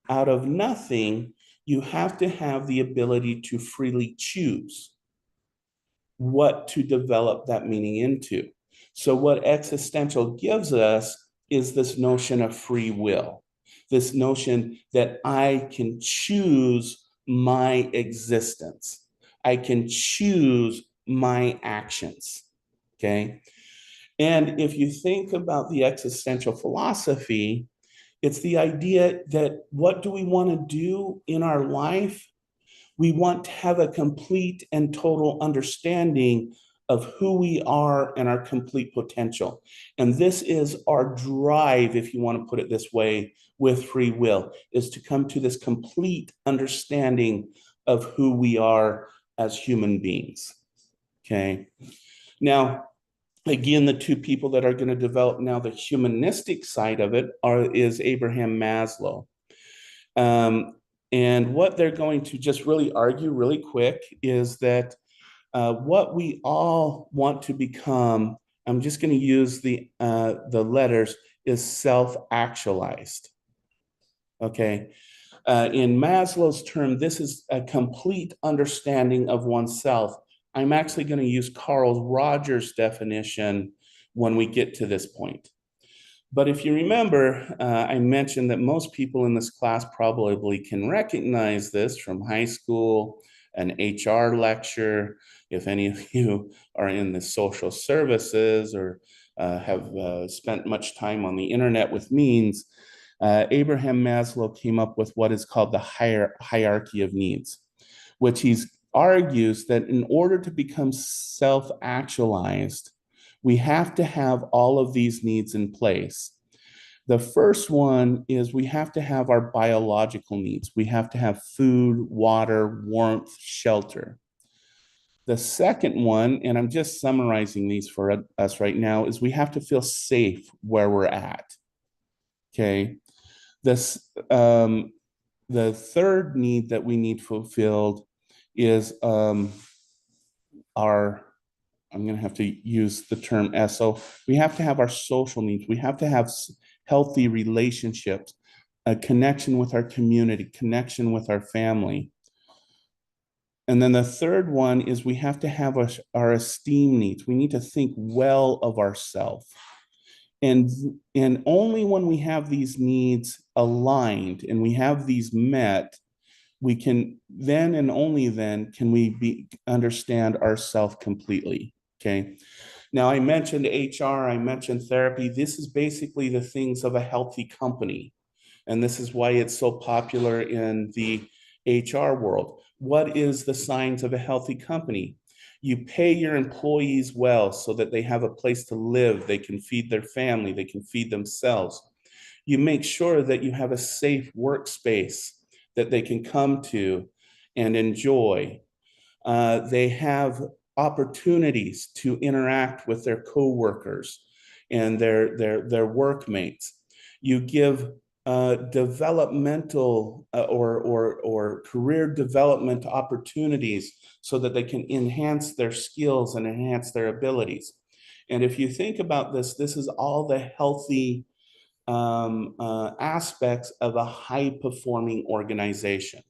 out of nothing, you have to have the ability to freely choose what to develop that meaning into. So, what existential gives us is this notion of free will, this notion that I can choose my existence, I can choose my actions. Okay. And if you think about the existential philosophy, it's the idea that what do we want to do in our life? We want to have a complete and total understanding of who we are and our complete potential. And this is our drive, if you want to put it this way, with free will, is to come to this complete understanding of who we are as human beings. Okay. Now, again, the two people that are going to develop now the humanistic side of it is Abraham Maslow. And what they're going to just really argue really quick is that what we all want to become, I'm just going to use the letters, is self-actualized. Okay. In Maslow's term, this is a complete understanding of oneself. I'm actually going to use Carl Rogers' definition when we get to this point. But if you remember, I mentioned that most people in this class probably can recognize this from high school, an HR lecture. If any of you are in the social services or have spent much time on the internet with means, Abraham Maslow came up with what is called the hierarchy of needs, which he argues that in order to become self-actualized, we have to have all of these needs in place. The first one is we have to have our biological needs. We have to have food, water, warmth, shelter. The second one, and I'm just summarizing these for us right now, is we have to feel safe where we're at. Okay. This the third need that we need fulfilled is our, I'm going to have to use the term SO. We have to have our social needs. We have to have healthy relationships, a connection with our community, connection with our family. And then the third one is we have to have our esteem needs. We need to think well of ourselves. And only when we have these needs aligned and we have these met, we can then and only then can we understand ourselves completely. Okay. Now I mentioned HR, I mentioned therapy. This is basically the things of a healthy company. And this is why it's so popular in the HR world. What is the signs of a healthy company? You pay your employees well so that they have a place to live, they can feed their family, they can feed themselves. You make sure that you have a safe workspace that they can come to and enjoy. They have opportunities to interact with their coworkers and their workmates. You give developmental or career development opportunities so that they can enhance their skills and enhance their abilities. And if you think about this, this is all the healthy aspects of a high-performing organization.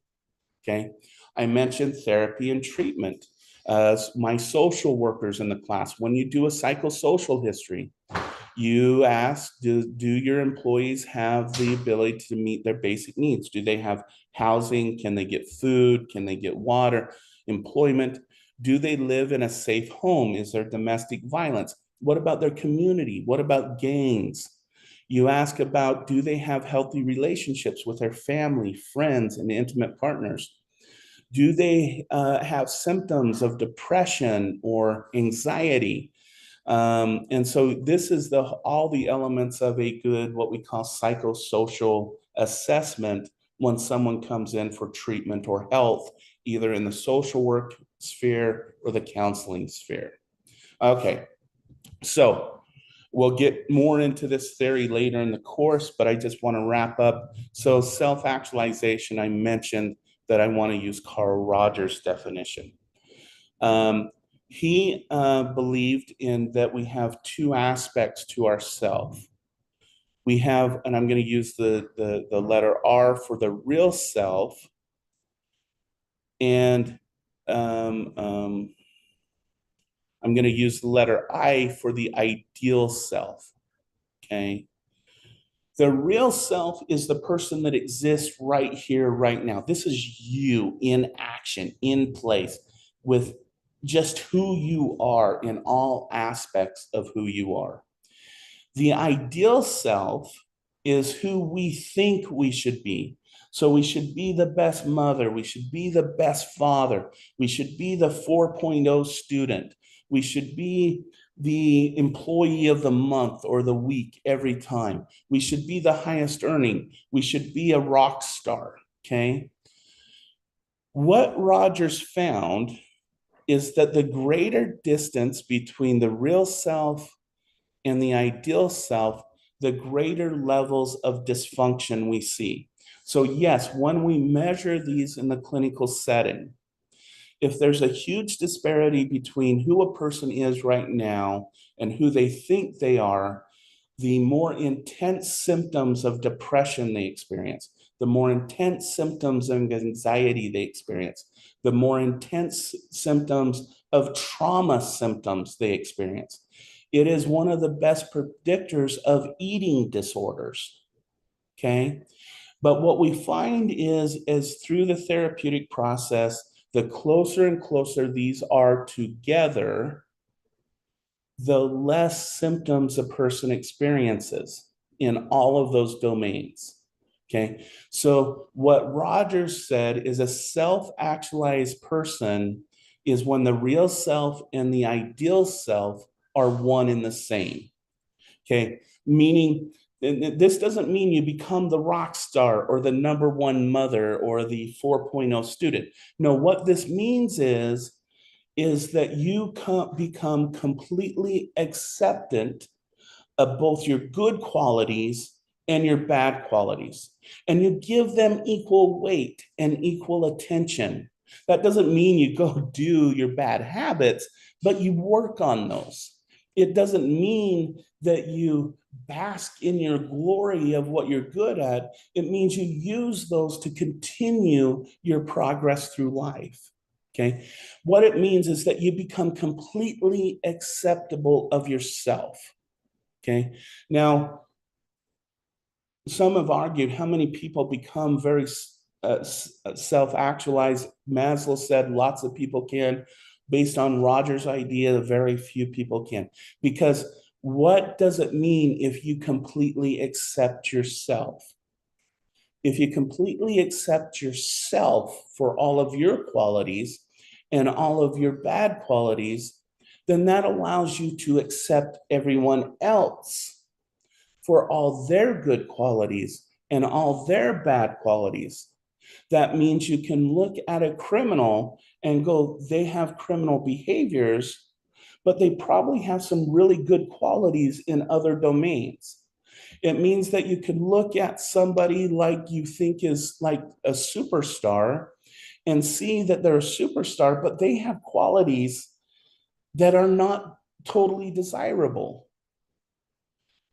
Okay, I mentioned therapy and treatment. My social workers in the class, when you do a psychosocial history, you ask, do your employees have the ability to meet their basic needs? Do they have housing? Can they get food? Can they get water? Employment? Do they live in a safe home? Is there domestic violence? What about their community? What about gangs? You ask about, do they have healthy relationships with their family, friends, and intimate partners? Do they have symptoms of depression or anxiety? And so this is all the elements of a good, what we call psychosocial assessment when someone comes in for treatment or health, either in the social work sphere or the counseling sphere. Okay, so we'll get more into this theory later in the course, but I just want to wrap up. So self-actualization, I mentioned that I want to use Carl Rogers' definition. He believed in that we have two aspects to ourself. We have, and I'm going to use the letter R for the real self, and I'm going to use the letter I for the ideal self. Okay. The real self is the person that exists right here, right now. This is you in action, in place, with just who you are in all aspects of who you are. The ideal self is who we think we should be. So we should be the best mother. We should be the best father. We should be the 4.0 student. We should be the employee of the month or the week every time. We should be the highest earning. We should be a rock star. Okay. What Rogers found is that the greater distance between the real self and the ideal self, the greater levels of dysfunction we see. So yes, when we measure these in the clinical setting, if there's a huge disparity between who a person is right now and who they think they are, the more intense symptoms of depression they experience, the more intense symptoms of anxiety they experience, the more intense symptoms of trauma symptoms they experience. It is one of the best predictors of eating disorders. Okay. But what we find is through the therapeutic process, the closer and closer these are together, the less symptoms a person experiences in all of those domains. Okay. So what Rogers said is a self-actualized person is when the real self and the ideal self are one and the same. Okay. Meaning, this doesn't mean you become the rock star or the number one mother or the 4.0 student. No, what this means is that you become completely acceptant of both your good qualities and your bad qualities. And you give them equal weight and equal attention. That doesn't mean you go do your bad habits, but you work on those. It doesn't mean that you bask in your glory of what you're good at. It means you use those to continue your progress through life. Okay. What it means is that you become completely acceptable of yourself. Okay. Now, some have argued how many people become very self-actualized. Maslow said lots of people can. Based on Rogers' idea, very few people can. Because what does it mean if you completely accept yourself? If you completely accept yourself for all of your qualities and all of your bad qualities, then that allows you to accept everyone else for all their good qualities and all their bad qualities. That means you can look at a criminal and go, they have criminal behaviors, but they probably have some really good qualities in other domains. It means that you can look at somebody like you think is like a superstar and see that they're a superstar, but they have qualities that are not totally desirable.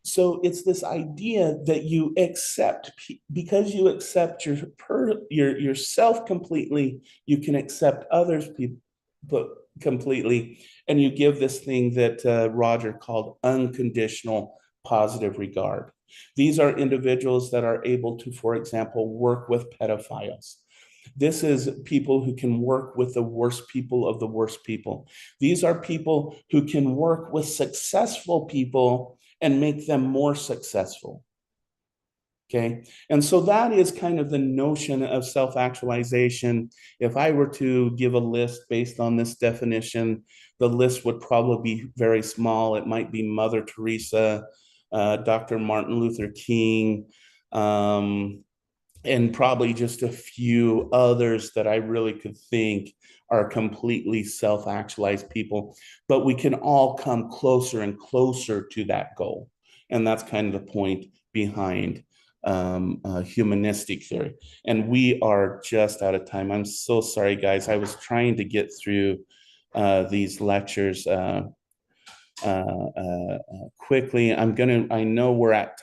So it's this idea that you accept, because you accept yourself completely, you can accept others completely, and you give this thing that Roger called unconditional positive regard. These are individuals that are able to, for example, work with pedophiles. This is people who can work with the worst people of the worst people. These are people who can work with successful people and make them more successful. Okay. And so that is kind of the notion of self-actualization. If I were to give a list based on this definition, the list would probably be very small. It might be Mother Teresa, Dr. Martin Luther King, and probably just a few others that I really could think are completely self-actualized people. But we can all come closer and closer to that goal. And that's kind of the point behind humanistic theory. And we are just out of time. I'm so sorry, guys. I was trying to get through these lectures quickly. I know we're at